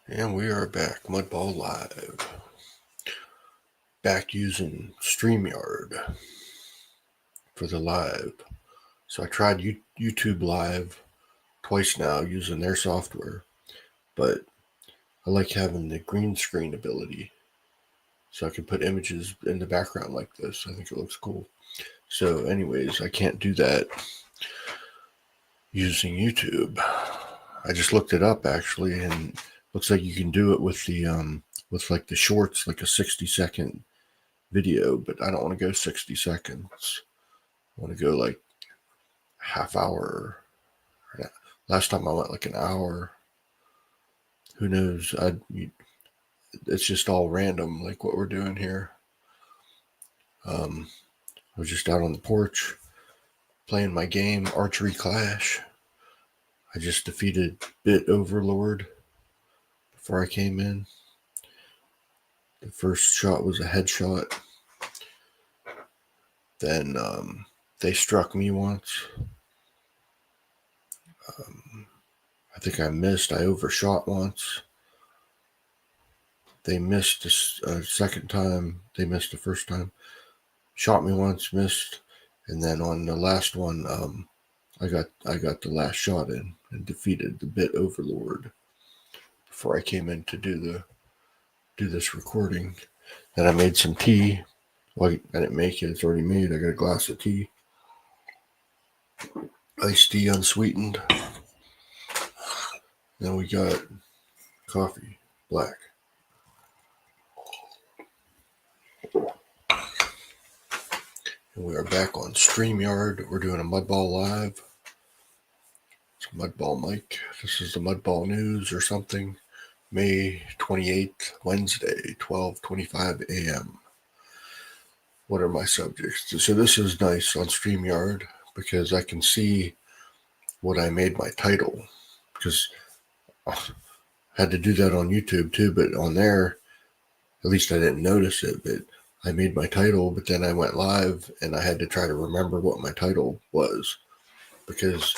And we are back, Mudball Live. Back using StreamYard for the live. So I tried YouTube Live twice now using their software, but I like having the green screen ability. So I can put images in the background like this. I think it looks cool. So anyways, I can't do that using YouTube. I just looked it up actually, and looks like you can do it with like the shorts, like a 60-second video, but I don't want to go 60 seconds. I want to go like half hour. Last time I went like an hour. Who knows? It's just all random, like what we're doing here. I was just out on the porch playing my game, Archery Clash. I just defeated Bit Overlord before I came in. The first shot was a headshot. Then they struck me once. I think I missed. I overshot once. They missed a second time. They missed the first time. Shot me once, missed, and then on the last one, I got the last shot in and defeated the Bit Overlord before I came in to do this recording. Then I made some tea. Well, I didn't make it; it's already made. I got a glass of tea, iced tea, unsweetened. Then we got coffee, black. And we are back on StreamYard. We're doing a Mudball Live. It's Mudball Mike. This is the Mudball News or something. May 28th, Wednesday, 12:25 a.m. What are my subjects? So this is nice on StreamYard because I can see what I made my title. Because I had to do that on YouTube too, but on there, at least I didn't notice it, but I made my title, but then I went live and I had to try to remember what my title was. Because,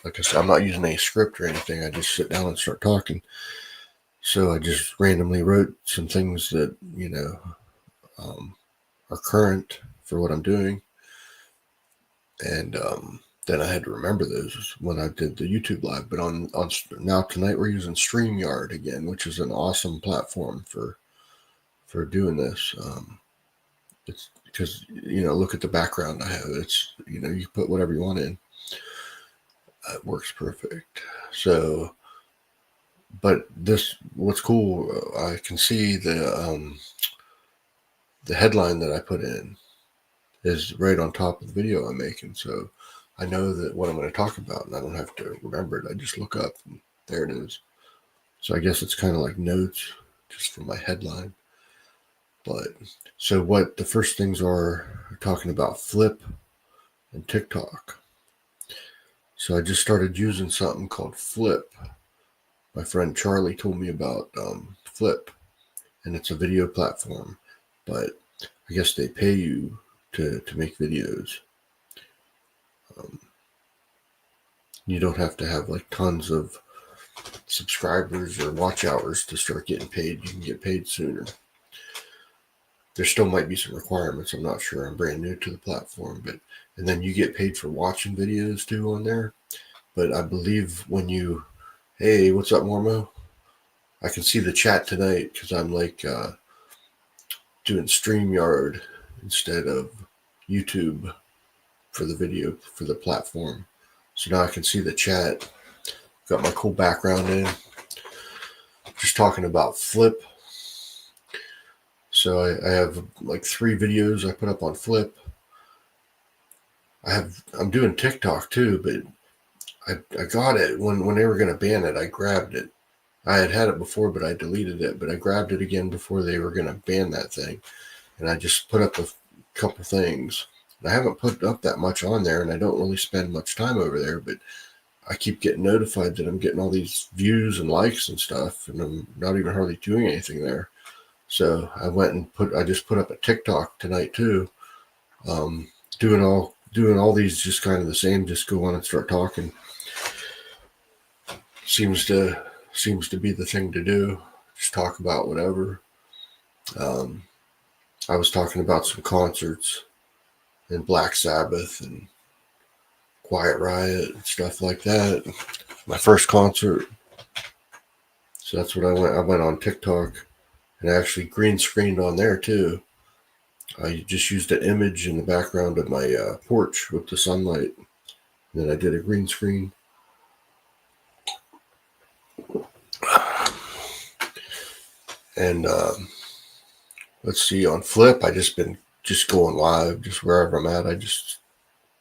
like I said, I'm not using any script or anything. I just sit down and start talking. So I just randomly wrote some things that, are current for what I'm doing. And then I had to remember those when I did the YouTube Live. But on now tonight we're using StreamYard again, which is an awesome platform for doing this. It's because, look at the background I have. It's, you put whatever you want in. It works perfect. So, but what's cool, I can see the headline that I put in is right on top of the video I'm making. So I know that what I'm going to talk about, and I don't have to remember it. I just look up and there it is. So I guess it's kind of like notes just for my headline. But so what the first things are talking about Flip and TikTok. So I just started using something called Flip. My friend Charlie told me about Flip, and it's a video platform, but I guess they pay you to make videos. You don't have to have like tons of subscribers or watch hours to start getting paid. You can get paid sooner. There still might be some requirements. I'm not sure. I'm brand new to the platform, and then you get paid for watching videos too on there. But I believe when hey, what's up, Mormo? I can see the chat tonight because I'm like doing StreamYard instead of YouTube for the video for the platform. So now I can see the chat. Got my cool background in. Just talking about Flip. So I have like 3 videos I put up on Flip. I'm doing TikTok too, but I got it when they were going to ban it. I grabbed it. I had it before, but I deleted it. But I grabbed it again before they were going to ban that thing, and I just put up a couple things. And I haven't put up that much on there, and I don't really spend much time over there. But I keep getting notified that I'm getting all these views and likes and stuff, and I'm not even hardly doing anything there. So I went and I just put up a TikTok tonight too, doing all these just kind of the same. Just go on and start talking. Seems to seems to be the thing to do. Just talk about whatever. I was talking about some concerts and Black Sabbath and Quiet Riot and stuff like that. My first concert. So that's what I went. I went on TikTok and actually green screened on there too. I just used an image in the background of my porch with the sunlight. And then I did a green screen. And let's see, on Flip, I just been going live, just wherever I'm at. I just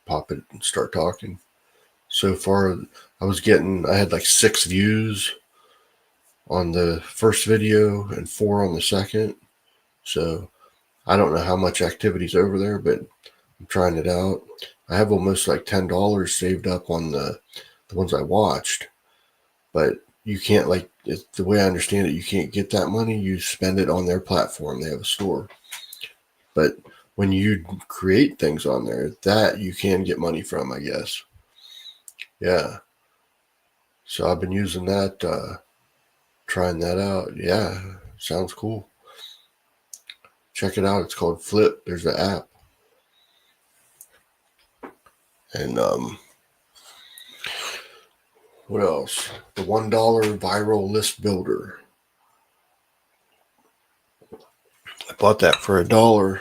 pop it and start talking. So far, I had like 6 views on the first video and 4 on the second. So I don't know how much activity's over there, but I'm trying it out. I have almost like $10 saved up on the ones I watched, but you can't, like, the way I understand it, you can't get that money. You spend it on their platform. They have a store. But when you create things on there, that you can get money from, I guess. Yeah. So I've been using that, trying that out. Yeah, sounds cool. Check it out. It's called Flip. There's the app. And what else? The $1 viral list builder. I bought that for $1,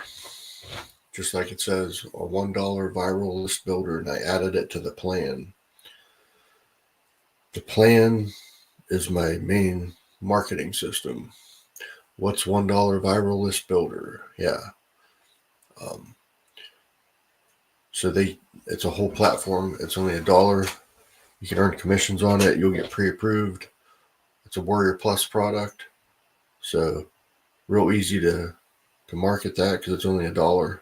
just like it says, a $1 viral list builder, and I added it to the plan. The plan is my main marketing system. What's $1 viral list builder? Yeah. So it's a whole platform. It's only $1. You can earn commissions on it. You'll get pre-approved. It's a Warrior Plus product. So real easy to market that because it's only $1.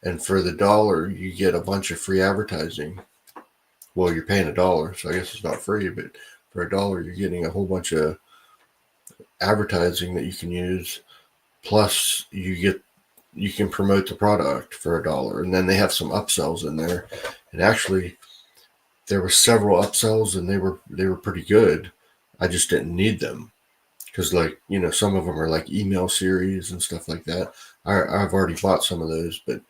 And for the $1, you get a bunch of free advertising. Well, you're paying $1, so I guess it's not free, but for $1, you're getting a whole bunch of advertising that you can use. Plus, you can promote the product for $1, and then they have some upsells in there. And actually, there were several upsells, and they were pretty good. I just didn't need them because, like, some of them are like email series and stuff like that. I've already bought some of those, but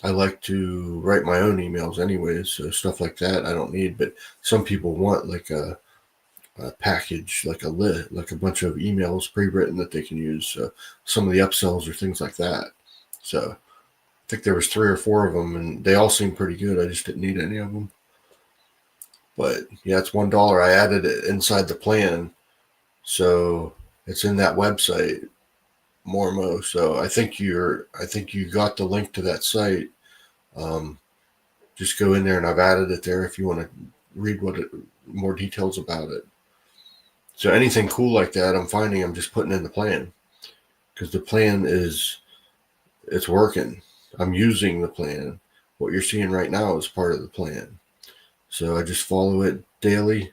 I like to write my own emails anyways, so stuff like that I don't need. But some people want like a package, like a bunch of emails pre-written that they can use. So some of the upsells are things like that. So I think there was 3 or 4 of them, and they all seemed pretty good. I just didn't need any of them. But yeah, it's $1. I added it inside the plan, so it's in that website, Mormo. So I think you got the link to that site. Just go in there, and I've added it there if you want to read more details about it. So anything cool like that, I'm finding I'm just putting in the plan because the plan it's working. I'm using the plan. What you're seeing right now is part of the plan. So I just follow it daily.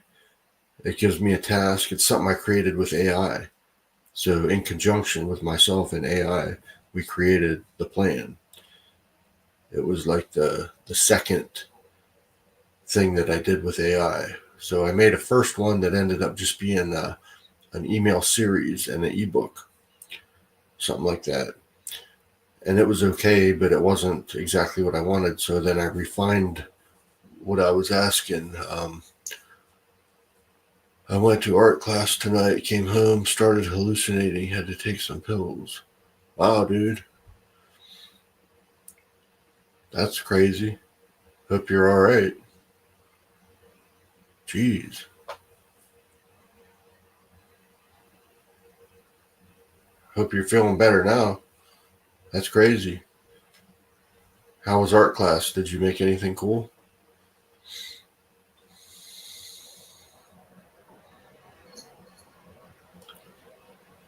It gives me a task. It's something I created with AI. So in conjunction with myself and AI, we created the plan. It was like the second thing that I did with AI. So I made a first one that ended up just being an email series and an ebook, something like that. And it was okay, but it wasn't exactly what I wanted. So then I refined what I was asking. I went to art class tonight, came home, started hallucinating, had to take some pills. Wow, dude. That's crazy. Hope you're all right. Jeez. Hope you're feeling better now. That's crazy. How was art class? Did you make anything cool?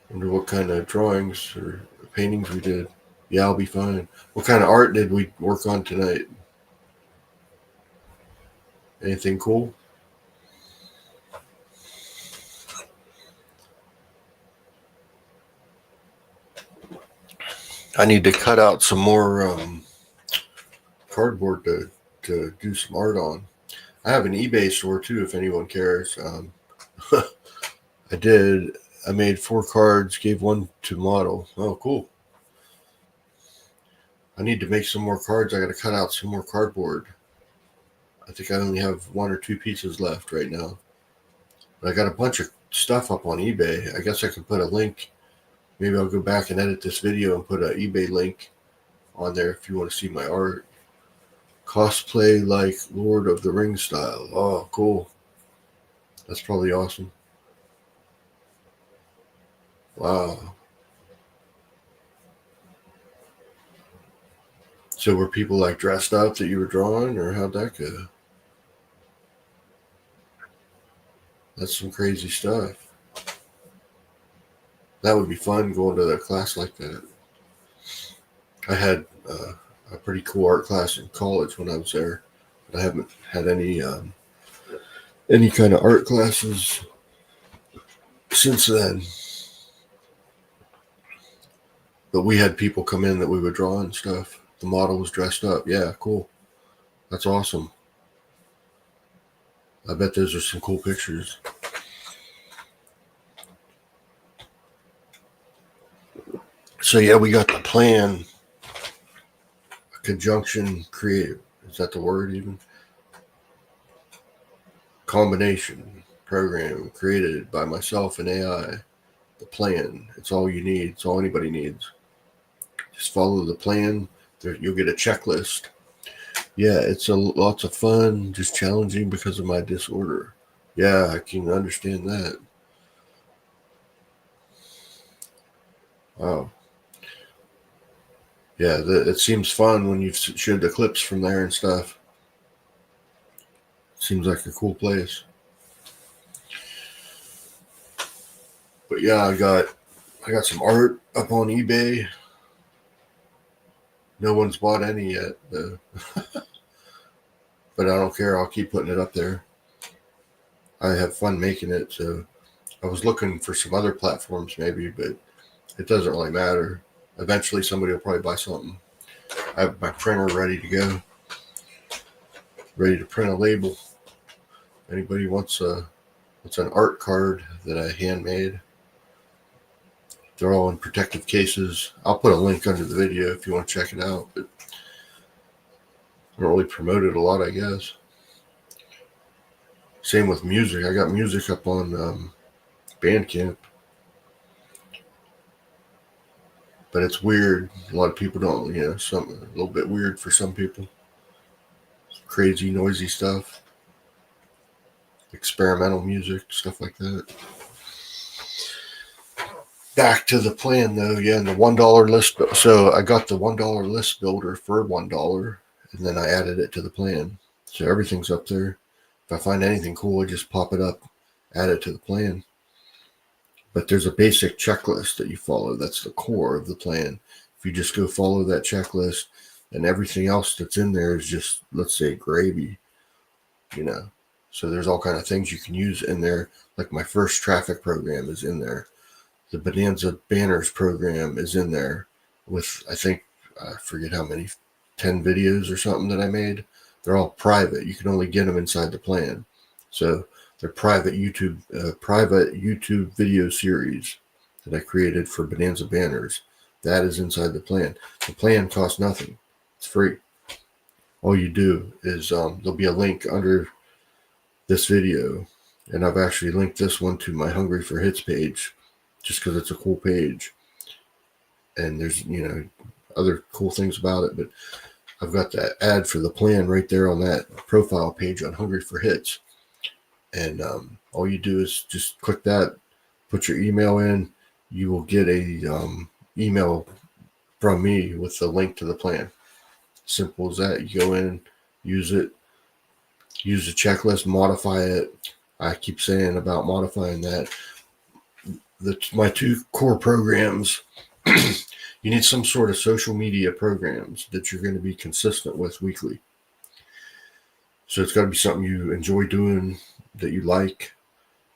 Wonder what kind of drawings or paintings we did. Yeah, I'll be fine. What kind of art did we work on tonight? Anything cool? I need to cut out some more cardboard to do some art on. I have an eBay store too, if anyone cares. I did. I made 4 cards, gave one to model. Oh, cool. I need to make some more cards. I got to cut out some more cardboard. I think I only have 1 or 2 pieces left right now. But I got a bunch of stuff up on eBay. I guess I could put a link. Maybe I'll go back and edit this video and put an eBay link on there if you want to see my art. Cosplay like Lord of the Rings style. Oh, cool. That's probably awesome. Wow. So were people like dressed up that you were drawing, or how'd that go? That's some crazy stuff. That would be fun going to a class like that. I had a pretty cool art class in college when I was there. I haven't had any kind of art classes since then. But we had people come in that we would draw and stuff. The model was dressed up. Yeah, cool. That's awesome. I bet those are some cool pictures. So yeah, we got the plan. Conjunction creative. Is that the word even? Combination program created by myself and AI. The plan. It's all you need. It's all anybody needs. Just follow the plan. You'll get a checklist. Yeah, it's lots of fun, just challenging because of my disorder. Yeah, I can understand that. Wow. Yeah, it seems fun when you've showed the clips from there and stuff. Seems like a cool place. But yeah, I got some art up on eBay. No one's bought any yet, though. But I don't care. I'll keep putting it up there. I have fun making it, so I was looking for some other platforms maybe, but it doesn't really matter. Eventually somebody will probably buy something. I have my printer ready to go. Ready to print a label. Anybody wants an art card that I handmade. They're all in protective cases. I'll put a link under the video if you want to check it out, but I don't really promote it a lot, I guess. Same with music. I got music up on Bandcamp. But it's weird. A lot of people don't, something a little bit weird for some people. Crazy, noisy stuff. Experimental music, stuff like that. Back to the plan, though. Yeah, and the $1 list. So I got the $1 list builder for $1, and then I added it to the plan. So everything's up there. If I find anything cool, I just pop it up, add it to the plan. But there's a basic checklist that you follow. That's the core of the plan. If you just go follow that checklist, and everything else that's in there is just, let's say, gravy, So there's all kind of things you can use in there. Like my first traffic program is in there. The Bonanza Banners program is in there with, I think, I forget how many, 10 videos or something that I made. They're all private. You can only get them inside the plan. So they're private YouTube video series that I created for Bonanza Banners. That is inside the plan. The plan costs nothing. It's free. All you do is there'll be a link under this video, and I've actually linked this one to my Hungry for Hits page just because it's a cool page. And there's, other cool things about it, but I've got that ad for the plan right there on that profile page on Hungry for Hits. And all you do is just click that, put your email in. You will get a email from me with the link to the plan. Simple as that. You go in, use it, use the checklist, modify it. I keep saying about modifying that. My 2 core programs, you need some sort of social media programs that you're going to be consistent with weekly. So it's got to be something you enjoy doing, that you like.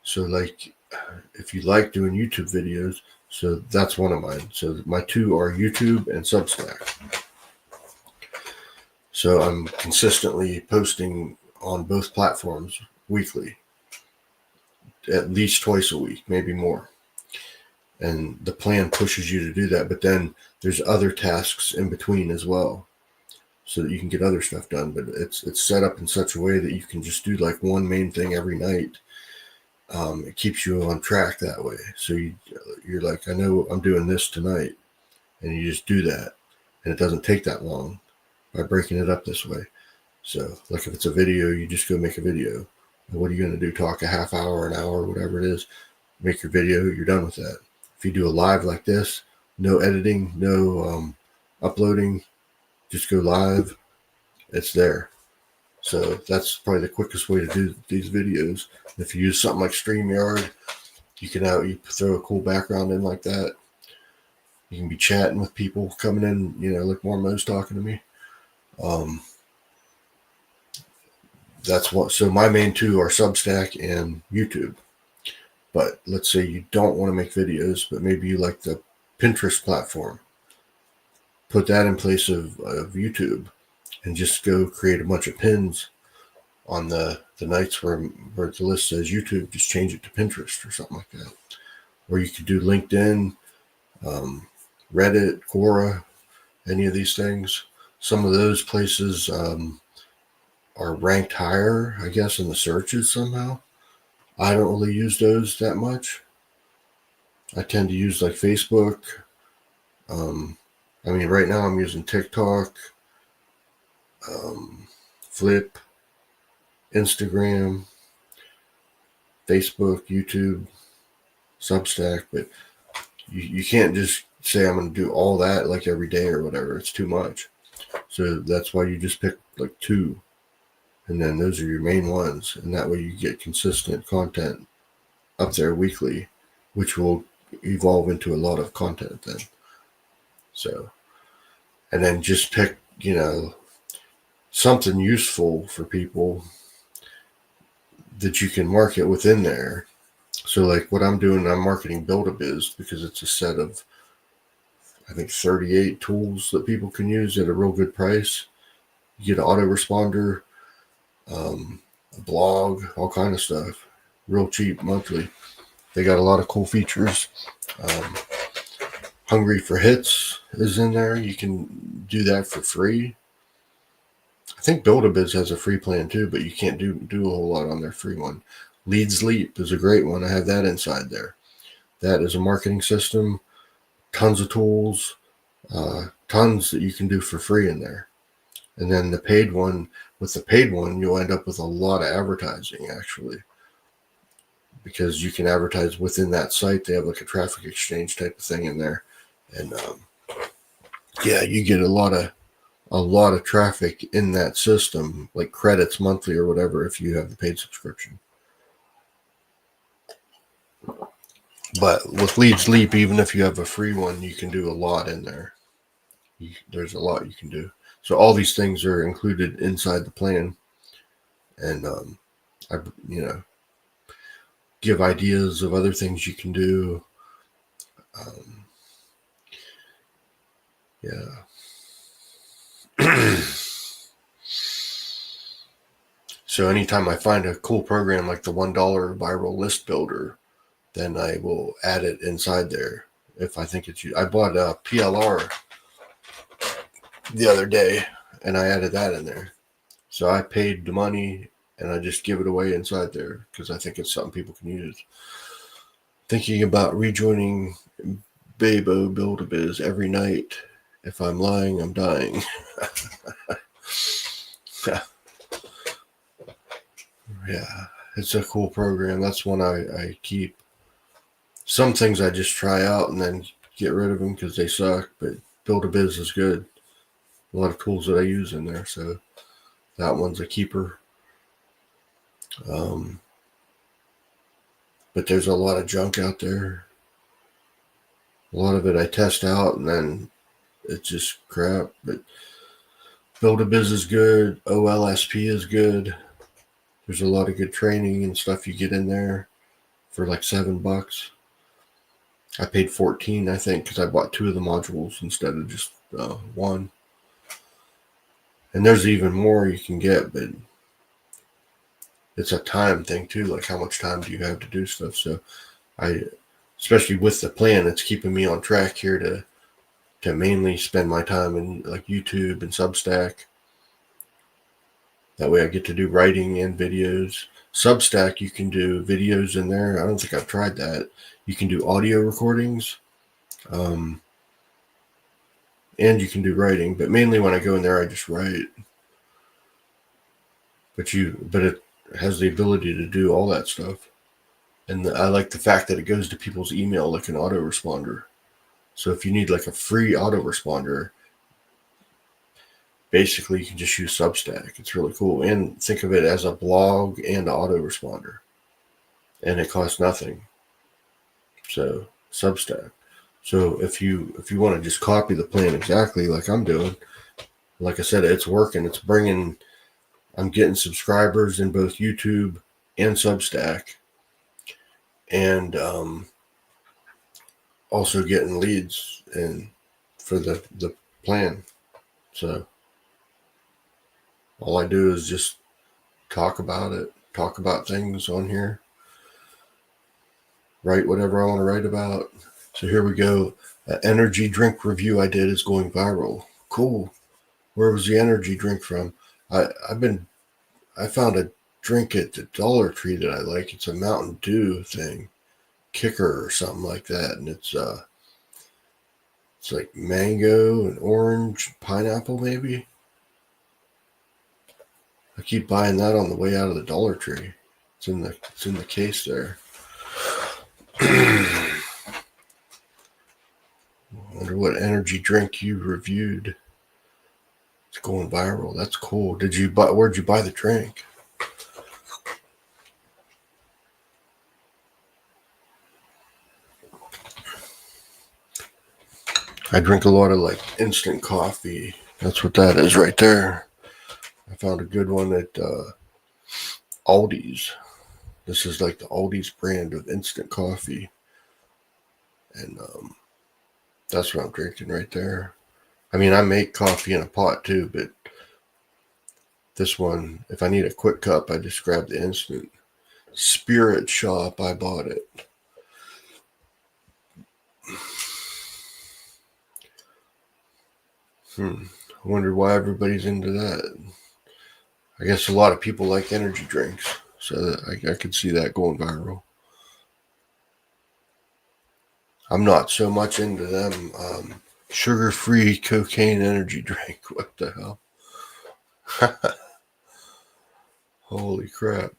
So like, if you like doing YouTube videos, so that's one of mine. So my 2 are YouTube and Substack. So I'm consistently posting on both platforms weekly. at least twice a week, maybe more. And the plan pushes you to do that. But then there's other tasks in between as well, so that you can get other stuff done. But it's set up in such a way that you can just do like one main thing every night. It keeps you on track that way. So you're like, I know I'm doing this tonight, and you just do that, and it doesn't take that long by breaking it up this way. So like if it's a video, you just go make a video. And what are you going to do? Talk a half hour, an hour, whatever it is. Make your video. You're done with that. If you do a live like this, no editing, no uploading, just go live. It's there. So that's probably the quickest way to do these videos. If you use something like StreamYard, you throw a cool background in like that. You can be chatting with people coming in, like Mormo's talking to me. That's what. So my main two are Substack and YouTube. But let's say you don't want to make videos, but maybe you like the Pinterest platform. Put that in place of YouTube, and just go create a bunch of pins on the nights where the list says YouTube. Just change it to Pinterest or something like that. Or you could do LinkedIn, Reddit, Quora, any of these things. Some of those places are ranked higher, I guess, in the searches somehow. I don't really use those that much. I tend to use like Facebook. Right now I'm using TikTok, Flip, Instagram, Facebook, YouTube, Substack, but you can't just say I'm going to do all that like every day or whatever. It's too much. So that's why you just pick like two, and then those are your main ones, and that way you get consistent content up there weekly, which will evolve into a lot of content then. So, and then just pick, something useful for people that you can market within there. So like what I'm doing, I'm marketing Build-A-Biz because it's a set of, I think, 38 tools that people can use at a real good price. You get an autoresponder, a blog, all kind of stuff, real cheap monthly. They got a lot of cool features. Hungry for Hits is in there. You can do that for free. I think Build-A-Biz has a free plan too, but you can't do a whole lot on their free one. Leads Leap is a great one. I have that inside there. That is a marketing system. Tons of tools, tons that you can do for free in there. And then the paid one, you'll end up with a lot of advertising actually, because you can advertise within that site. They have like a traffic exchange type of thing in there. And you get a lot of traffic in that system, like credits monthly or whatever, if you have the paid subscription. But with Leads Leap, even if you have a free one, you can do a lot in there. There's a lot you can do. So all these things are included inside the plan. And, I give ideas of other things you can do. So anytime I find a cool program like the $1 viral list builder, then I will add it inside there if I think it's. I bought a PLR the other day, and I added that in there. So I paid the money, and I just give it away inside there because I think it's something people can use. Thinking about rejoining Babo Build-A-Biz every night. If I'm lying, I'm dying. Yeah, it's a cool program. That's one I keep. Some things I just try out and then get rid of them because they suck, but Build-A-Biz is good. A lot of tools that I use in there, so that one's a keeper. But there's a lot of junk out there. A lot of it I test out and then it's just crap. But Build-A-Biz is good. OLSP is good. There's a lot of good training and stuff you get in there for like $7. I paid $14, I think, because I bought 2 of the modules instead of just one. And there's even more you can get, but it's a time thing too. Like how much time do you have to do stuff? So especially with the plan, it's keeping me on track here to mainly spend my time in like YouTube and Substack. That way I get to do writing and videos. Substack, you can do videos in there. I don't think I've tried that. You can do audio recordings, and you can do writing. But mainly when I go in there, I just write. But it has the ability to do all that stuff. And I like the fact that it goes to people's email like an autoresponder. So if you need like a free autoresponder, basically you can just use Substack. It's really cool. And think of it as a blog and an autoresponder. And it costs nothing. So Substack. So if you want to just copy the plan exactly like I'm doing, like I said, it's working. I'm getting subscribers in both YouTube and Substack. And also getting leads and for the plan. So all I do is just talk about things on here, write whatever I want to write about. So here we go. An energy drink review I did is going viral. Cool. Where was the energy drink from? I found a drink at the Dollar Tree that I like. It's a Mountain Dew thing, Kicker or something like that, and it's like mango and orange, pineapple maybe. I keep buying that on the way out of the Dollar Tree. It's in the case there. I wonder what energy drink you reviewed. It's going viral. That's cool. Where'd you buy the drink? I drink a lot of like instant coffee. That's what that is right there. I found a good one at Aldi's. This is like the Aldi's brand of instant coffee. And that's what I'm drinking right there. I mean, I make coffee in a pot too, but this one, if I need a quick cup, I just grab the instant. Spirit Shop, I bought it. I wonder why everybody's into that. I guess a lot of people like energy drinks, so I could see that going viral. I'm not so much into them. Sugar-free cocaine energy drink. What the hell? Holy crap.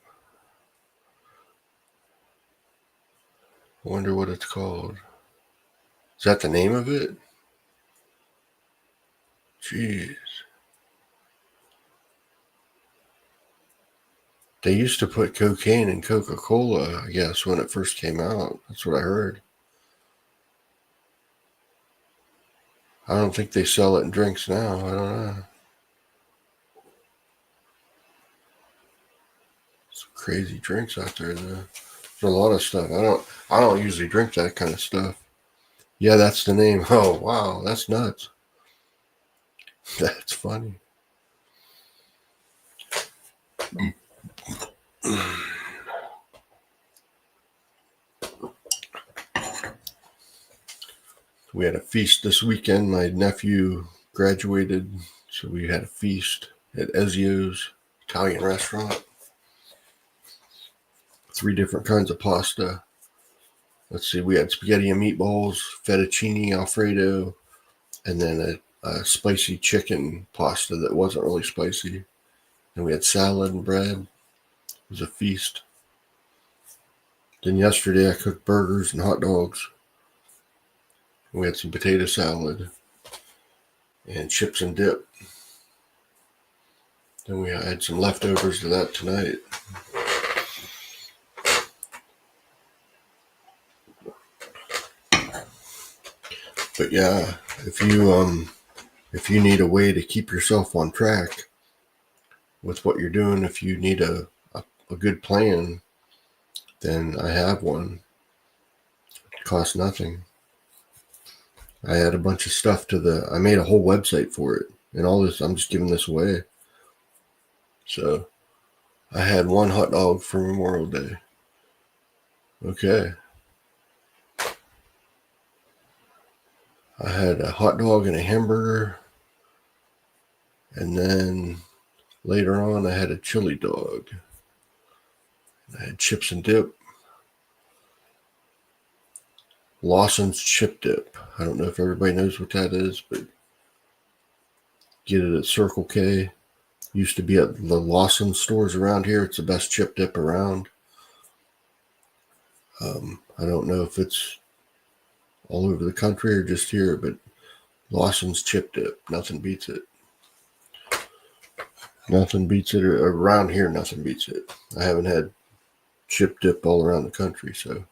I wonder what it's called. Is that the name of it? Jeez. They used to put cocaine in Coca-Cola, I guess, when it first came out. That's what I heard. I don't think they sell it in drinks now. I don't know. Some crazy drinks out there, though. There's a lot of stuff. I don't usually drink that kind of stuff. Yeah, that's the name. Oh, wow. That's nuts. That's funny. We had a feast this weekend. My nephew graduated, so we had a feast at Ezio's Italian restaurant. 3 different kinds of pasta. Let's see, we had spaghetti and meatballs, fettuccine Alfredo, and then a spicy chicken pasta that wasn't really spicy. And we had salad and bread. It was a feast. Then yesterday I cooked burgers and hot dogs. We had some potato salad and chips and dip. Then we had some leftovers of that tonight. But yeah, if you need a way to keep yourself on track with what you're doing, if you need a good plan, then I have one. It costs nothing. I add a bunch of stuff I made a whole website for it, and all this, I'm just giving this away. So I had one hot dog for Memorial Day. Okay. I had a hot dog and a hamburger. And then later on, I had a chili dog. I had chips and dip. Lawson's chip dip. I don't know if everybody knows what that is, but get it at Circle K. Used to be at the Lawson stores around here. It's the best chip dip around. I don't know if it's all over the country or just here, but Lawson's chip dip. Nothing beats it. Nothing beats it. Around here, nothing beats it. I haven't had chip dip all around the country, so.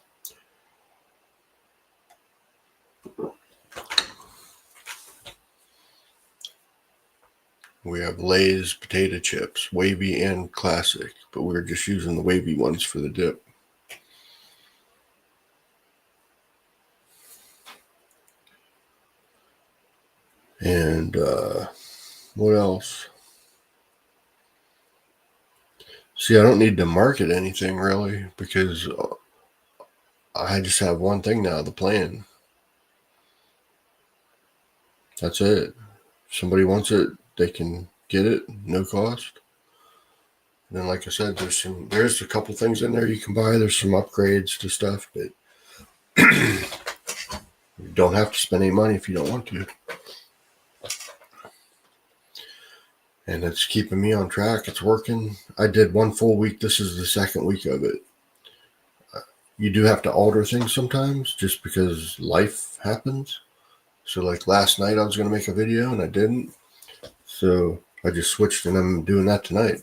We have Lay's potato chips, wavy and classic, but we're just using the wavy ones for the dip. And what else? See, I don't need to market anything really because I just have one thing now, the plan. That's it. If somebody wants it, they can get it, no cost. And then, like I said, there's a couple things in there you can buy. There's some upgrades to stuff, but you don't have to spend any money if you don't want to. And it's keeping me on track. It's working. I did one full week. This is the second week of it. You do have to alter things sometimes just because life happens. So like last night I was going to make a video and I didn't. So I just switched and I'm doing that tonight.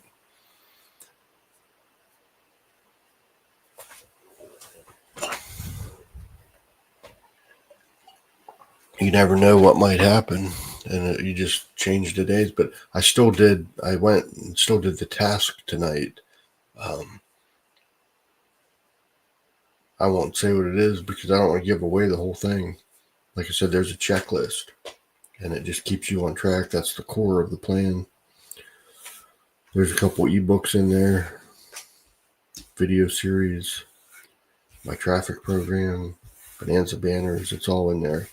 You never know what might happen, and you just change the days. But I went and still did the task tonight. I won't say what it is because I don't want to give away the whole thing. Like I said, there's a checklist, and it just keeps you on track. That's the core of the plan. There's a couple ebooks in there, video series, my traffic program, Bonanza banners. It's all in there.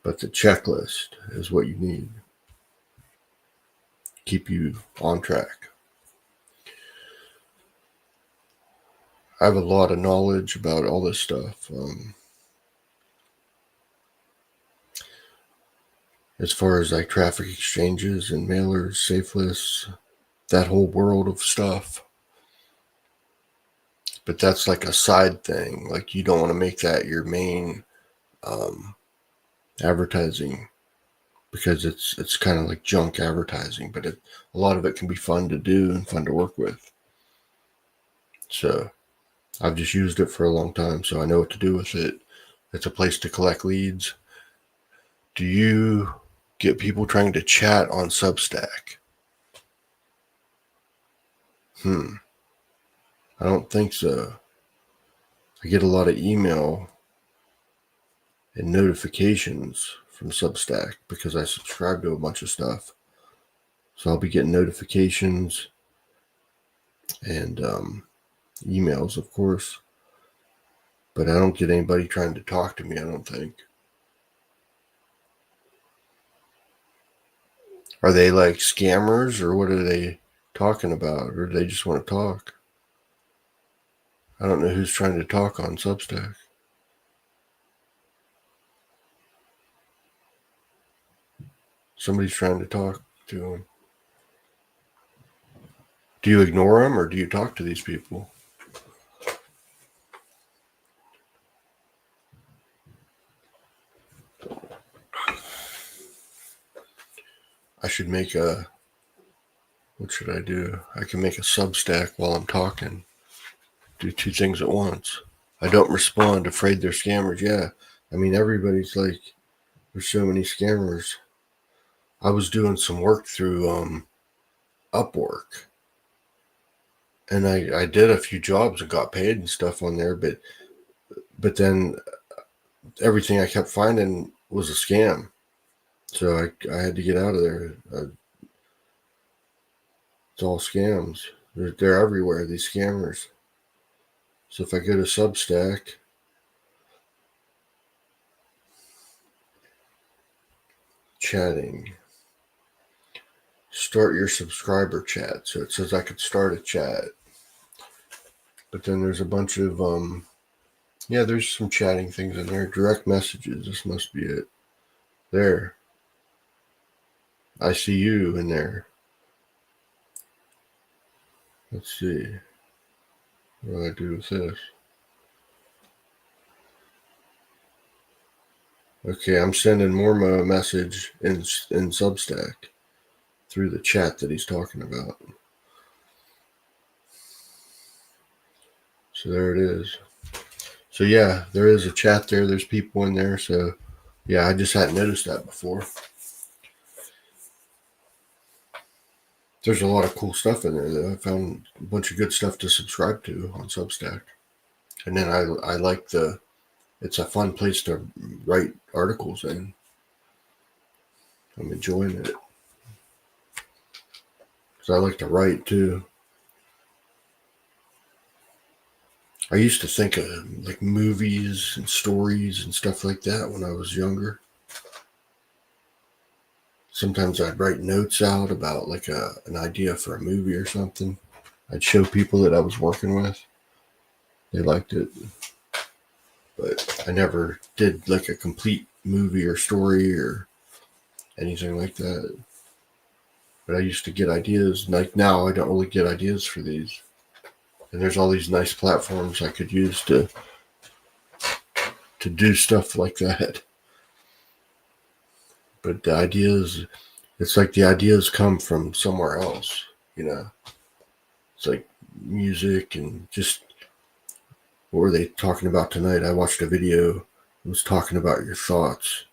But the checklist is what you need. Keep you on track. I have a lot of knowledge about all this stuff. As far as like traffic exchanges and mailers, safe lists, that whole world of stuff. But that's like a side thing. Like you don't want to make that your main advertising because it's kind of like junk advertising, but a lot of it can be fun to do and fun to work with. So I've just used it for a long time, so I know what to do with it. It's a place to collect leads. Do you get people trying to chat on Substack? I don't think so. I get a lot of email and notifications from Substack because I subscribe to a bunch of stuff. So I'll be getting notifications and emails, of course. But I don't get anybody trying to talk to me, I don't think. Are they like scammers or what are they talking about? Or do they just want to talk? I don't know who's trying to talk on Substack. Somebody's trying to talk to them. Do you ignore them or do you talk to these people? I should make what should I do? I can make a Substack while I'm talking. Do two things at once. I don't respond, afraid they're scammers. Yeah. I mean, everybody's like, there's so many scammers. I was doing some work through Upwork. And I did a few jobs and got paid and stuff on there, but then everything I kept finding was a scam. So I had to get out of there. It's all scams. They're everywhere, these scammers. So if I go to Substack, chatting, start your subscriber chat. So it says I could start a chat. But then there's a bunch of, there's some chatting things in there. Direct messages, this must be it. There. I see you in there. Let's see. What do I do with this? Okay, I'm sending more message in Substack through the chat that he's talking about. So there it is. So yeah, there is a chat there. There's people in there. So yeah, I just hadn't noticed that before. There's a lot of cool stuff in there though. I found a bunch of good stuff to subscribe to on Substack. And then I like it's a fun place to write articles in. I'm enjoying it. Because I like to write too. I used to think of like movies and stories and stuff like that when I was younger. Sometimes I'd write notes out about like an idea for a movie or something. I'd show people that I was working with. They liked it. But I never did like a complete movie or story or anything like that. But I used to get ideas. Like now I don't really get ideas for these. And there's all these nice platforms I could use to do stuff like that. But the ideas, it's like the ideas come from somewhere else, you know. It's like music and just what were they talking about tonight? I watched a video. It was talking about your thoughts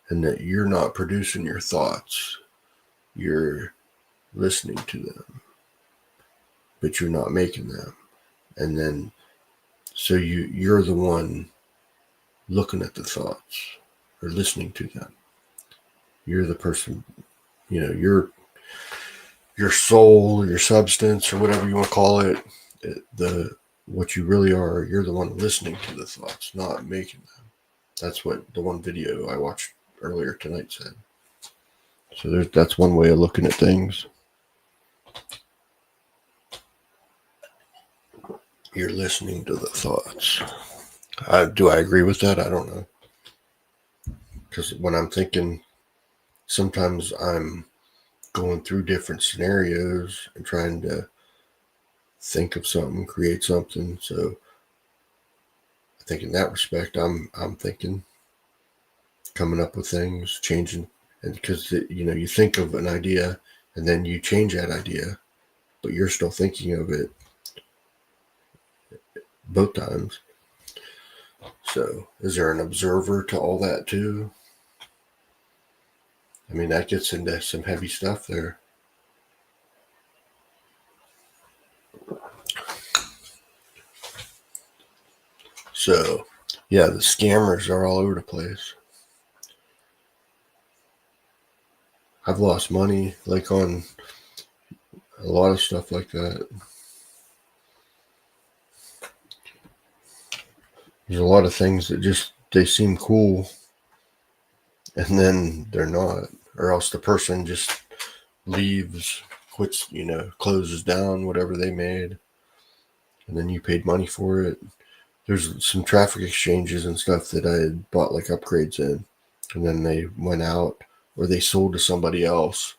and that you're not producing your thoughts. You're listening to them, but you're not making them. And then, so you're the one looking at the thoughts or listening to them. You're the person, you know, your soul, your substance, or whatever you want to call it, what you really are, you're the one listening to the thoughts, not making them. That's what the one video I watched earlier tonight said. So that's one way of looking at things. You're listening to the thoughts. Do I agree with that? I don't know. Because when I'm thinking, sometimes I'm going through different scenarios and trying to think of something, create something. So I think in that respect, I'm thinking, coming up with things, changing, and because you think of an idea and then you change that idea, but you're still thinking of it both times. So is there an observer to all that too? I mean, that gets into some heavy stuff there. So, yeah, the scammers are all over the place. I've lost money, like on a lot of stuff like that. There's a lot of things that just, they seem cool, and then they're not. Or else the person just leaves, quits, closes down whatever they made, and then you paid money for it. There's some traffic exchanges and stuff that I had bought like upgrades in, and then they went out or they sold to somebody else,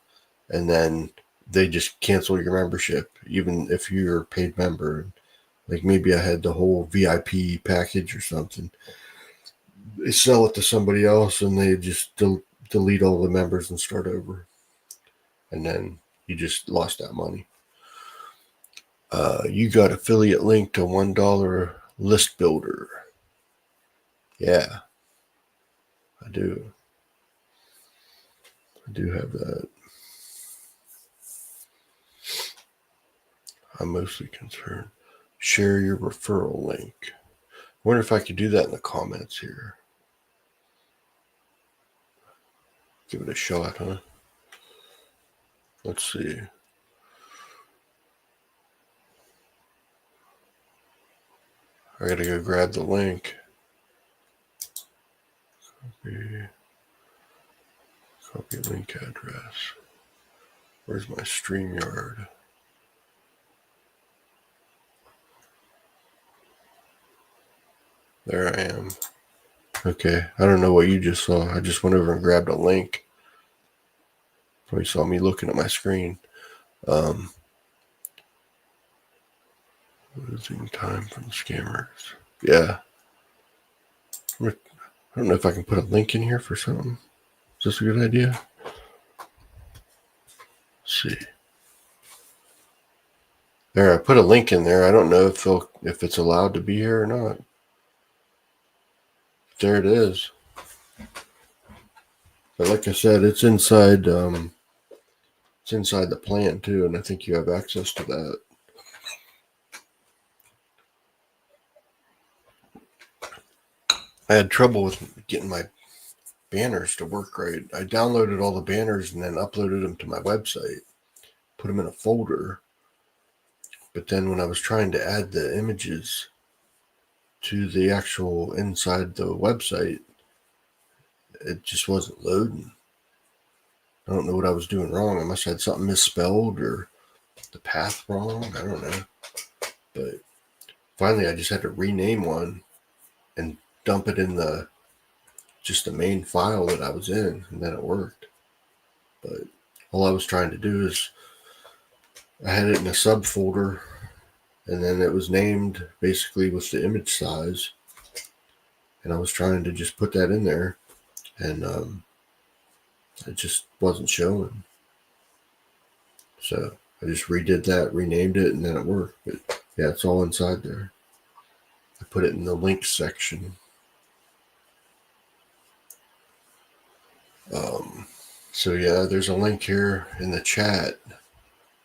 and then they just cancel your membership, even if you're a paid member. Like maybe I had the whole VIP package or something. They sell it to somebody else and they just delete all the members and start over. And then you just lost that money. You got affiliate link to $1 list builder. Yeah, I do. I do have that. I'm mostly concerned. Share your referral link. I wonder if I could do that in the comments here. Give it a shot, huh? Let's see. I gotta go grab the link. Copy link address. Where's my StreamYard? There I am. Okay, I don't know what you just saw. I just went over and grabbed a link. Probably saw me looking at my screen. Losing time from scammers. Yeah. I don't know if I can put a link in here for something. Is this a good idea? Let's see. There, I put a link in there. I don't know if it's allowed to be here or not. There it is. But like I said, it's inside the plan too, and I think you have access to that. I had trouble with getting my banners to work right. I downloaded all the banners and then uploaded them to my website, put them in a folder. But then when I was trying to add the images to the actual inside the website, it just wasn't loading. I don't know what I was doing wrong. I must have had something misspelled or the path wrong. I don't know. But finally, I just had to rename one and dump it in the main file that I was in, and then it worked. But all I was trying to do is I had it in a subfolder, and then it was named basically with the image size, and I was trying to just put that in there, and it just wasn't showing. So I just redid that, renamed it, and then it worked. But yeah, it's all inside there. I put it in the links section. So yeah, there's a link here in the chat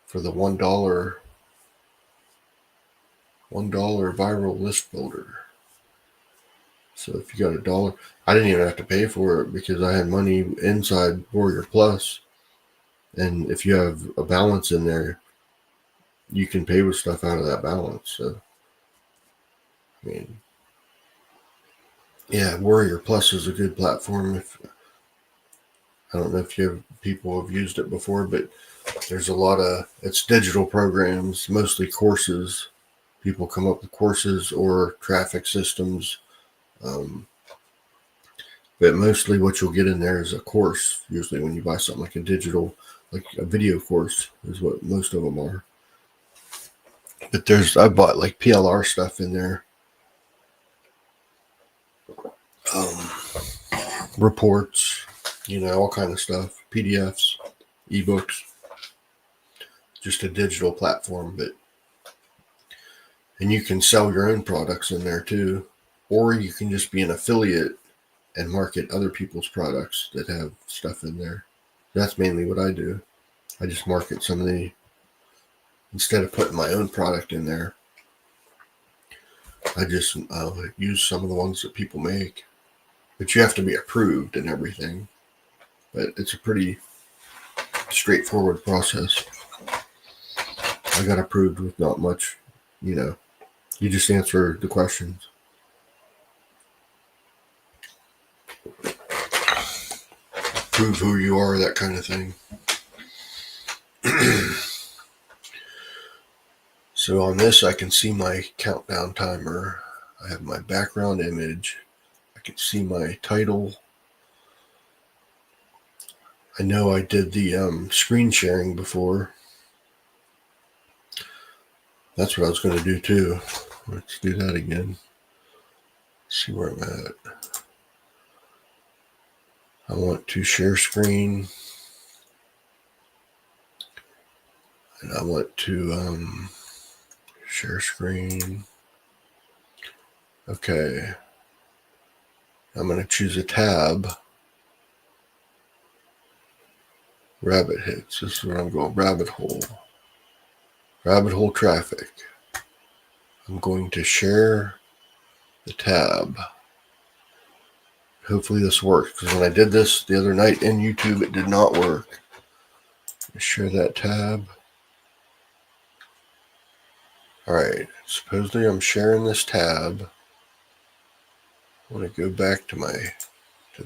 for the $1 viral list builder. So if you got $1, I didn't even have to pay for it because I had money inside Warrior Plus. And if you have a balance in there, you can pay with stuff out of that balance. So, I mean, yeah, Warrior Plus is a good platform. I don't know if people have used it before, but there's a lot of, it's digital programs, mostly courses. People come up with courses or traffic systems. But mostly what you'll get in there is a course. Usually when you buy something like a digital, like a video course is what most of them are. But I bought like PLR stuff in there. Reports, all kind of stuff, PDFs, ebooks, just a digital platform. And you can sell your own products in there too, or you can just be an affiliate and market other people's products that have stuff in there. That's mainly what I do. I just market instead of putting my own product in there, I just use some of the ones that people make. But you have to be approved and everything. But it's a pretty straightforward process. I got approved with not much, you just answer the questions. Prove who you are, that kind of thing. So on this, I can see my countdown timer. I have my background image. I can see my title. I know I did the screen sharing before. That's what I was going to do too. Let's do that again. See where I'm at. I want to share screen. And I want to share screen. Okay. I'm going to choose a tab. Rabbit hits. This is where I'm going. Rabbit hole. Rabbit hole traffic. I'm going to share the tab. Hopefully this works, because when I did this the other night in YouTube, it did not work. Share that tab. Alright, supposedly I'm sharing this tab. I want to go back to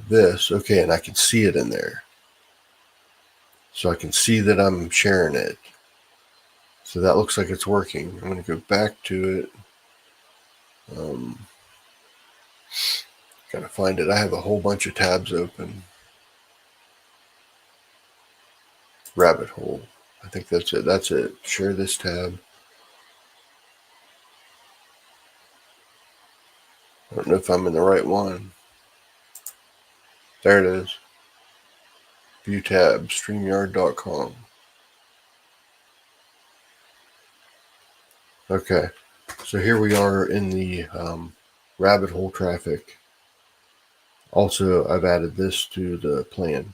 this. Okay, and I can see it in there. So I can see that I'm sharing it. So that looks like it's working. I'm going to go back to it. Gotta find it. I have a whole bunch of tabs open. Rabbit hole. I think that's it. That's it. Share this tab. I don't know if I'm in the right one. There it is. View tab, StreamYard.com. Okay, so here we are in the rabbit hole traffic. Also, I've added this to the plan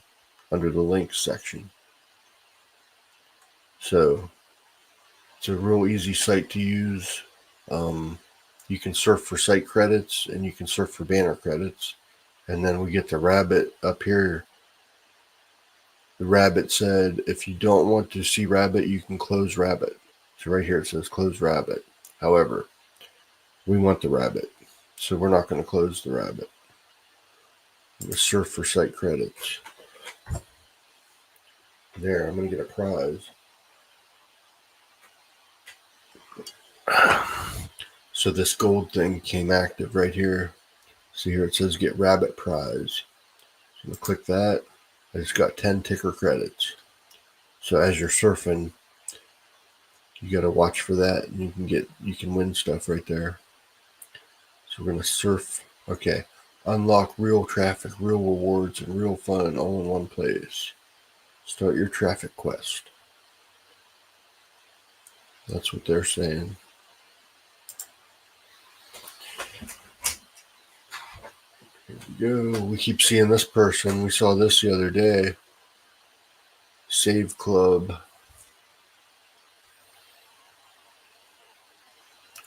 under the links section. So it's a real easy site to use. You can surf for site credits and you can surf for banner credits. And then we get the rabbit up here. The rabbit said, if you don't want to see rabbit, you can close rabbit. So right here it says close rabbit. However, we want the rabbit. So we're not going to close the rabbit. We're going to surf for site credits. There, I'm going to get a prize. So this gold thing came active right here. See here it says get rabbit prize. So I'm going to click that. I just got 10 ticker credits. So as you're surfing, you got to watch for that, and you can win stuff right there. So we're going to surf. Okay. Unlock real traffic, real rewards, and real fun all in one place. Start your traffic quest. That's what they're saying. Here we go. We keep seeing this person. We saw this the other day. Save Club.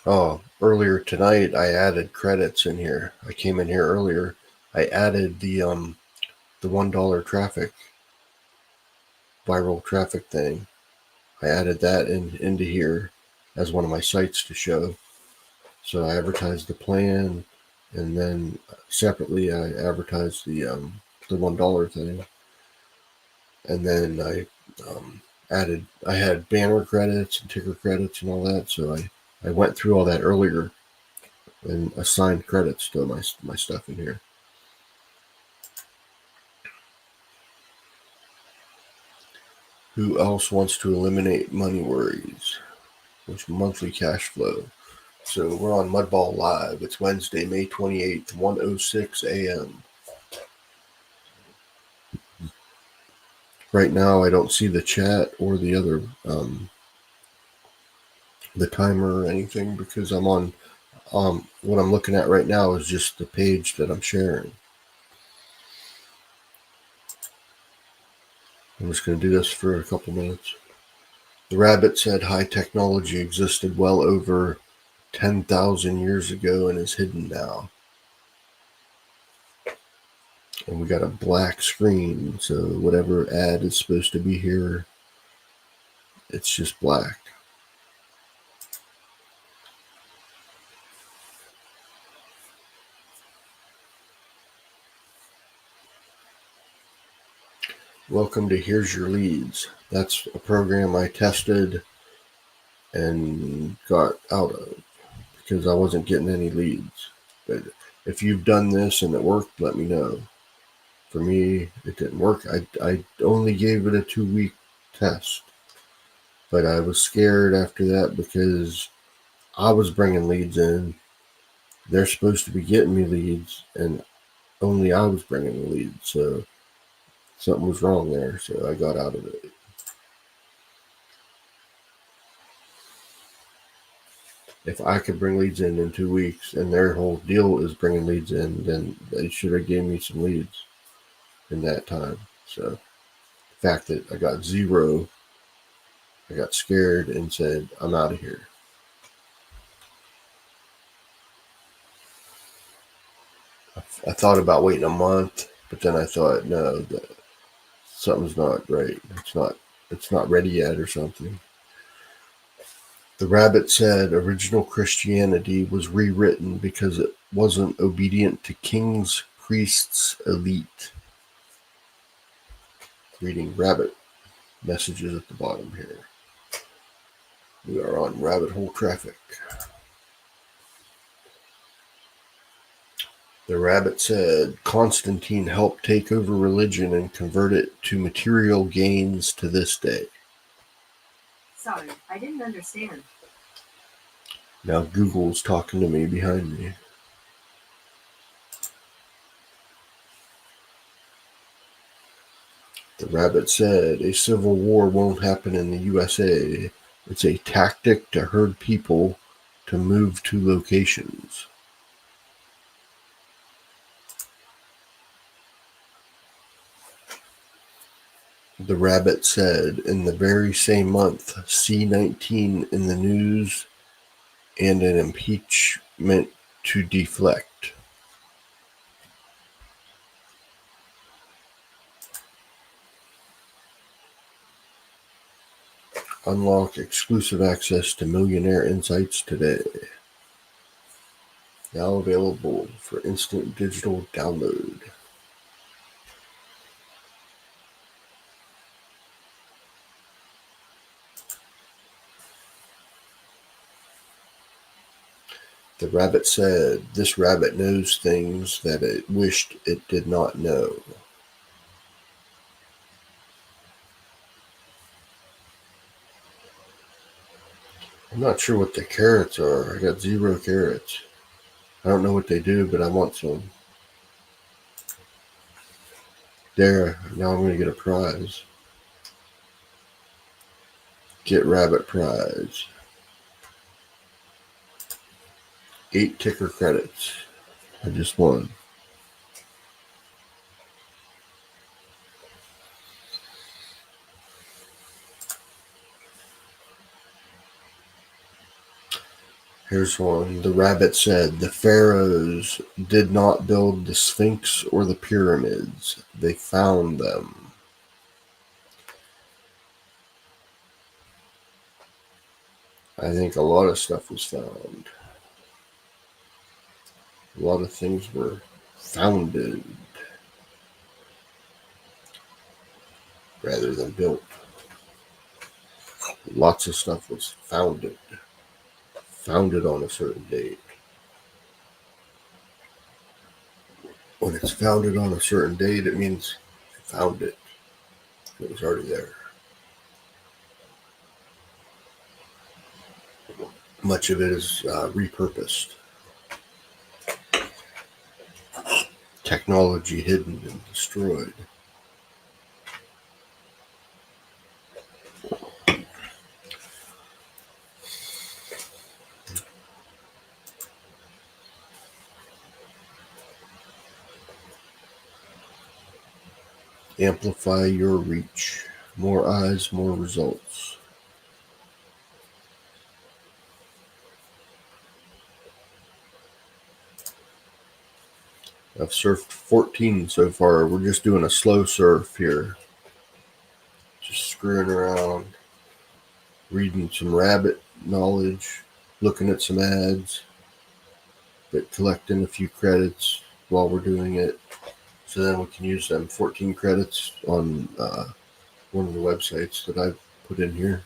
Oh, earlier tonight I added credits in here. I came in here earlier. I added the $1 traffic, viral traffic thing. I added that into here as one of my sites to show. So I advertised the plan, and then separately I advertised the $1 thing, and then I had banner credits and ticker credits and all that. So I went through all that earlier and assigned credits to my stuff in here. Who else wants to eliminate money worries? Which monthly cash flow? So we're on Mudball Live. It's Wednesday, May 28th, 1:06 a.m. Right now, I don't see the chat or the other the timer or anything because I'm on. What I'm looking at right now is just the page that I'm sharing. I'm just going to do this for a couple minutes. The rabbit said high technology existed well over 10,000 years ago and is hidden now. And we got a black screen, so whatever ad is supposed to be here, it's just black. Welcome to Here's Your Leads. That's a program I tested and got out of because I wasn't getting any leads. But if you've done this and it worked, let me know. For me, it didn't work. I only gave it a 2-week test. But I was scared after that because I was bringing leads in. They're supposed to be getting me leads, and only I was bringing the leads. So something was wrong there, so I got out of it. If I could bring leads in 2 weeks, and their whole deal is bringing leads in, then they should have gave me some leads in that time. So the fact that I got 0, I got scared and said, I'm out of here. I thought about waiting a month, but then I thought, no, something's not right. It's not ready yet or something. The rabbit said original Christianity was rewritten because it wasn't obedient to kings, priests, elite. Reading rabbit messages at the bottom here. We are on rabbit hole traffic. The rabbit said Constantine helped take over religion and convert it to material gains to this day. Sorry, I didn't understand. Now Google's talking to me behind me. The rabbit said a civil war won't happen in the USA. It's a tactic to herd people to move to locations. The rabbit said in the very same month, C-19 in the news and an impeachment to deflect. Unlock exclusive access to Millionaire Insights today. Now available for instant digital download. The rabbit said, this rabbit knows things that it wished it did not know. I'm not sure what the carrots are. I got 0 carrots. I don't know what they do, but I want some. There, now I'm going to get a prize. Get rabbit prize. 8 ticker credits. I just won. Here's one. The rabbit said, the pharaohs did not build the Sphinx or the pyramids. They found them. I think a lot of stuff was found. A lot of things were founded rather than built. Lots of stuff was founded. Founded on a certain date. When it's founded on a certain date, it means you found it. It was already there. Much of it is repurposed. Technology hidden and destroyed. Amplify your reach. More eyes, more results. I've surfed 14 so far. We're just doing a slow surf here. Just screwing around. Reading some rabbit knowledge. Looking at some ads. But collecting a few credits while we're doing it. So then we can use them 14 credits on one of the websites that I've put in here.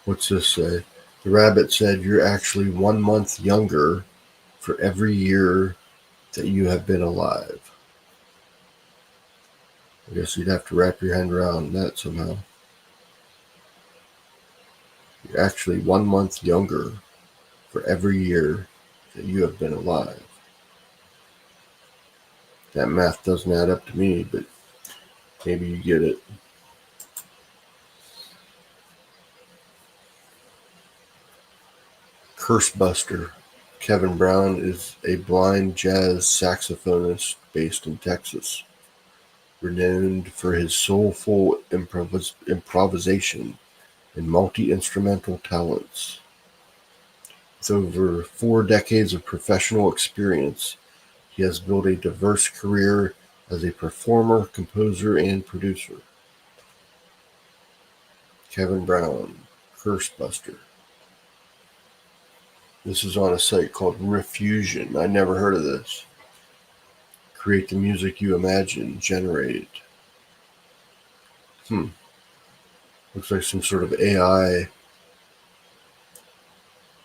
What's this say? The rabbit said you're actually 1 month younger for every year that you have been alive. I guess you'd have to wrap your hand around that somehow. You're actually 1 month younger for every year that you have been alive. That math doesn't add up to me, but maybe you get it. Cursebuster. Kevin Brown is a blind jazz saxophonist based in Texas, renowned for his soulful improvisation and multi-instrumental talents. With over 4 decades of professional experience, he has built a diverse career as a performer, composer, and producer. Kevin Brown, Curse Buster. This is on a site called Refusion. I never heard of this. Create the music you imagine. Generate. Looks like some sort of AI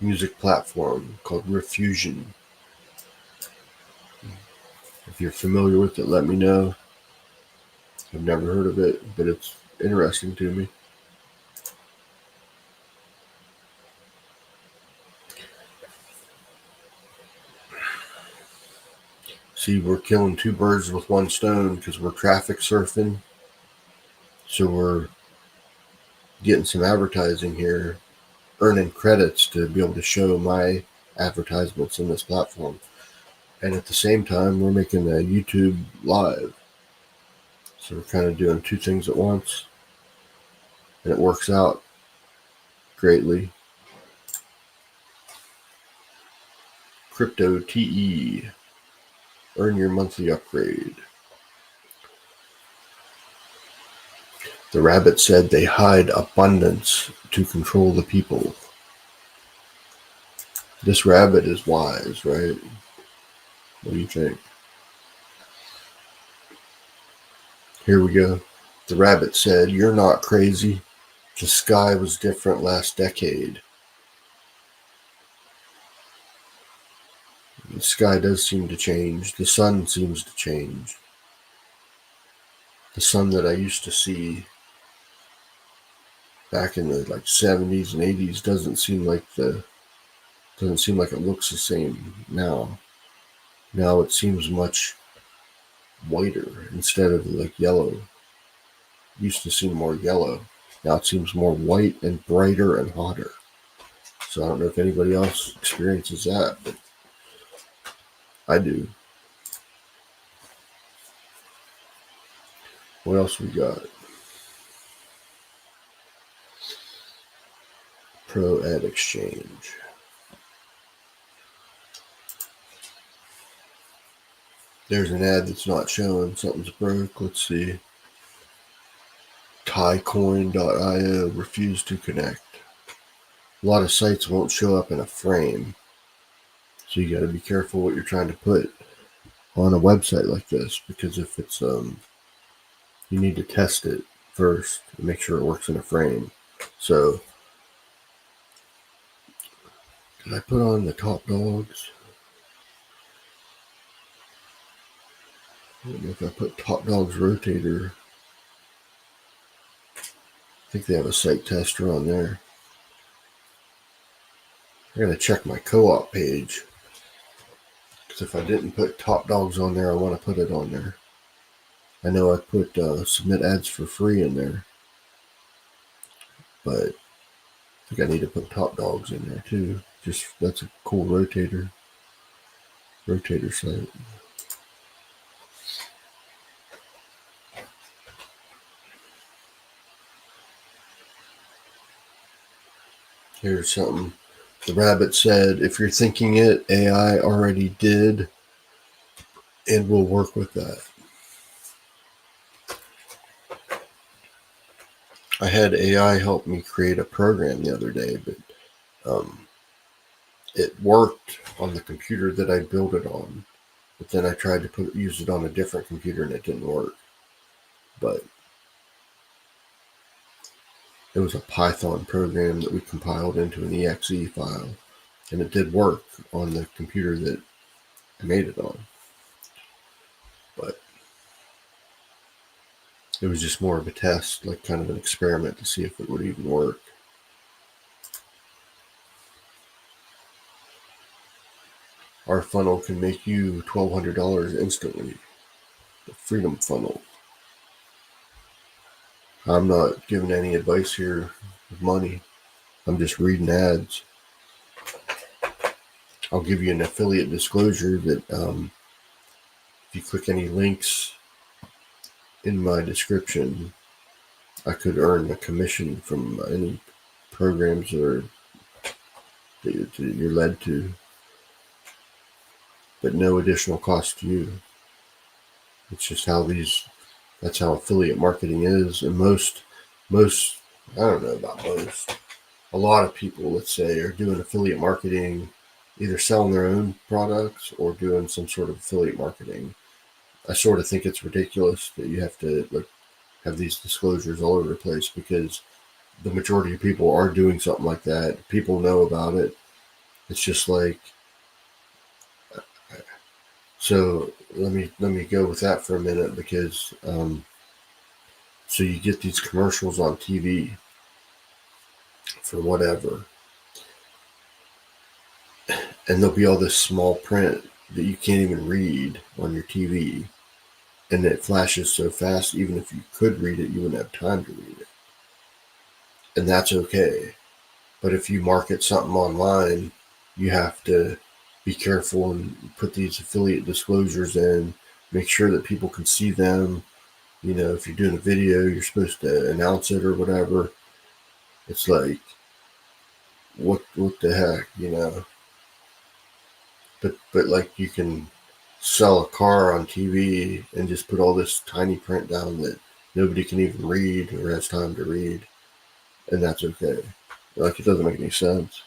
music platform called Refusion. If you're familiar with it, let me know. I've never heard of it, but it's interesting to me. See, we're killing two birds with one stone because we're traffic surfing. So we're getting some advertising here, earning credits to be able to show my advertisements in this platform. And at the same time, we're making a YouTube live. So we're kind of doing two things at once. And it works out greatly. Crypto TE. Earn your monthly upgrade. The rabbit said they hide abundance to control the people. This rabbit is wise, right? What do you think? Here we go. The rabbit said, "You're not crazy. The sky was different last decade." The sky does seem to change. The sun seems to change. The sun that I used to see back in the 70s and 80s doesn't seem like it looks the same now. Now it seems much whiter instead of yellow. It used to seem more yellow. Now it seems more white and brighter and hotter. So I don't know if anybody else experiences that, but I do. What else we got? Pro Ad Exchange. There's an ad that's not showing. Something's broke. Let's see. Tycoin.io refused to connect. A lot of sites won't show up in a frame. So you got to be careful what you're trying to put on a website like this, because if it's you need to test it first and make sure it works in a frame. So did I put on the top dogs? I don't know if I put Top Dog's Rotator. I think they have a site tester on there. I gotta check my co-op page, because if I didn't put Top Dogs on there, I want to put it on there. I know I put submit ads for free in there, but I think I need to put Top Dogs in there too. Just that's a cool rotator site. Here's something. The rabbit said, "If you're thinking it, AI already did, and we'll work with that." I had AI help me create a program the other day, but it worked on the computer that I built it on. But then I tried to use it on a different computer and it didn't work. But it was a Python program that we compiled into an exe file, and it did work on the computer that I made it on. But it was just more of a test, like kind of an experiment to see if it would even work. Our funnel can make you $1,200 instantly. The Freedom Funnel. I'm not giving any advice here with money. I'm just reading ads. I'll give you an affiliate disclosure that if you click any links in my description, I could earn a commission from any programs that you're led to, but no additional cost to you. It's just that's how affiliate marketing is, and most I don't know about most. A lot of people, let's say, are doing affiliate marketing, either selling their own products or doing some sort of affiliate marketing. I sort of think it's ridiculous that you have to like have these disclosures all over the place, because the majority of people are doing something like that. People know about it. It's just like, so let me go with that for a minute, because so you get these commercials on TV for whatever, and there'll be all this small print that you can't even read on your TV, and it flashes so fast, even if you could read it, you wouldn't have time to read it, and that's okay. But if you market something online, you have to be careful and put these affiliate disclosures in, make sure that people can see them. You know, if you're doing a video, you're supposed to announce it or whatever. It's like, what the heck, you know? But like, you can sell a car on TV and just put all this tiny print down that nobody can even read or has time to read, and that's okay. Like, it doesn't make any sense.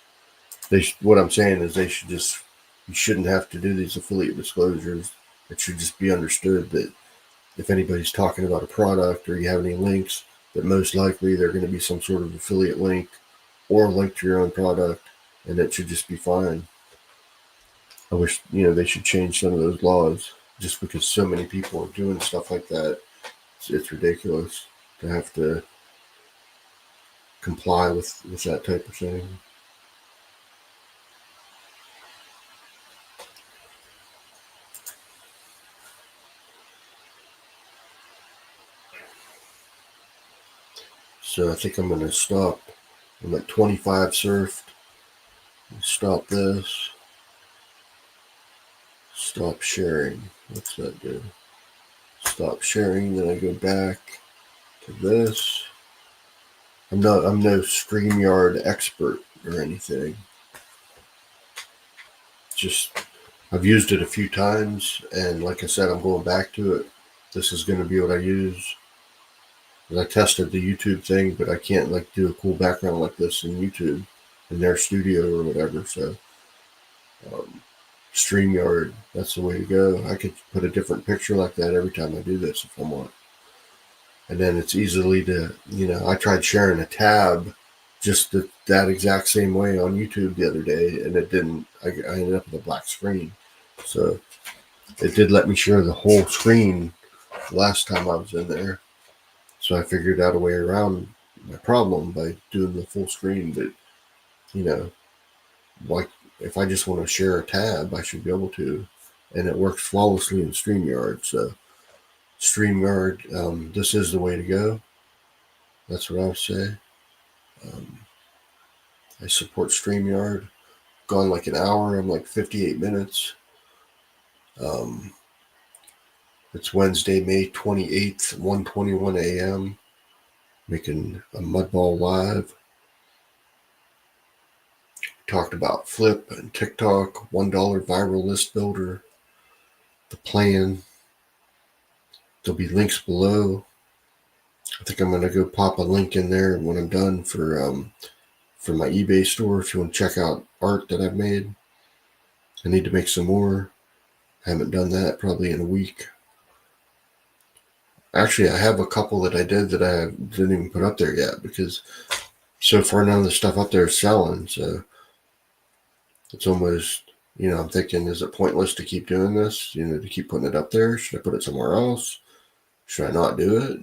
What I'm saying is they should just, you shouldn't have to do these affiliate disclosures. It should just be understood that if anybody's talking about a product or you have any links, that most likely they're going to be some sort of affiliate link or a link to your own product, and it should just be fine. I wish, they should change some of those laws, just because so many people are doing stuff like that. It's ridiculous to have to comply with that type of thing. So I think I'm going to stop. I'm at 25 surfed. Stop this. Stop sharing. What's that do? Stop sharing. Then I go back to this. I'm no StreamYard expert or anything. Just, I've used it a few times, and like I said, I'm going back to it. This is going to be what I use. I tested the YouTube thing, but I can't like do a cool background like this in YouTube, in their studio or whatever. So StreamYard, that's the way to go. I could put a different picture like that every time I do this if I want. And then it's easily to, I tried sharing a tab just that exact same way on YouTube the other day, and it didn't. I ended up with a black screen. So it did let me share the whole screen last time I was in there. So I figured out a way around my problem by doing the full screen. But, like, if I just want to share a tab, I should be able to. And it works flawlessly in StreamYard. So StreamYard, this is the way to go. That's what I would say. I support StreamYard. Gone like an hour. I'm like 58 minutes. It's Wednesday, May 28th, 1:21 a.m. Making a Mudball live. Talked about Flip and TikTok, $1 viral list builder, the plan. There'll be links below. I think I'm going to go pop a link in there when I'm done for my eBay store if you want to check out art that I've made. I need to make some more. I haven't done that probably in a week. Actually, I have a couple that I did that I didn't even put up there yet, because so far none of the stuff up there is selling. So it's almost, I'm thinking, is it pointless to keep doing this? To keep putting it up there? Should I put it somewhere else? Should I not do it?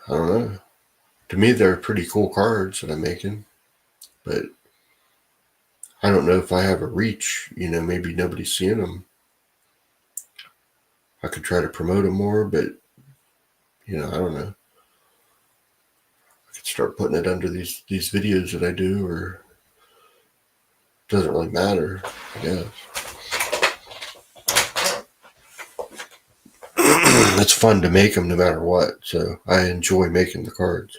I don't know. To me, they're pretty cool cards that I'm making, but I don't know if I have a reach. Maybe nobody's seeing them. I could try to promote them more, but I don't know. I could start putting it under these videos that I do, or it doesn't really matter, I guess. It's fun to make them no matter what, so I enjoy making the cards.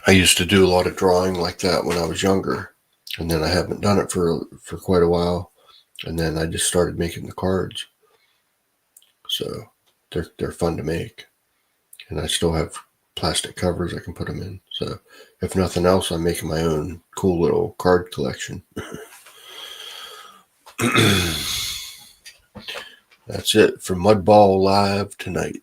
I used to do a lot of drawing like that when I was younger, and then I haven't done it for quite a while, and then I just started making the cards. So they're fun to make, and I still have plastic covers I can put them in. So if nothing else, I'm making my own cool little card collection. That's it for Mudball Live tonight.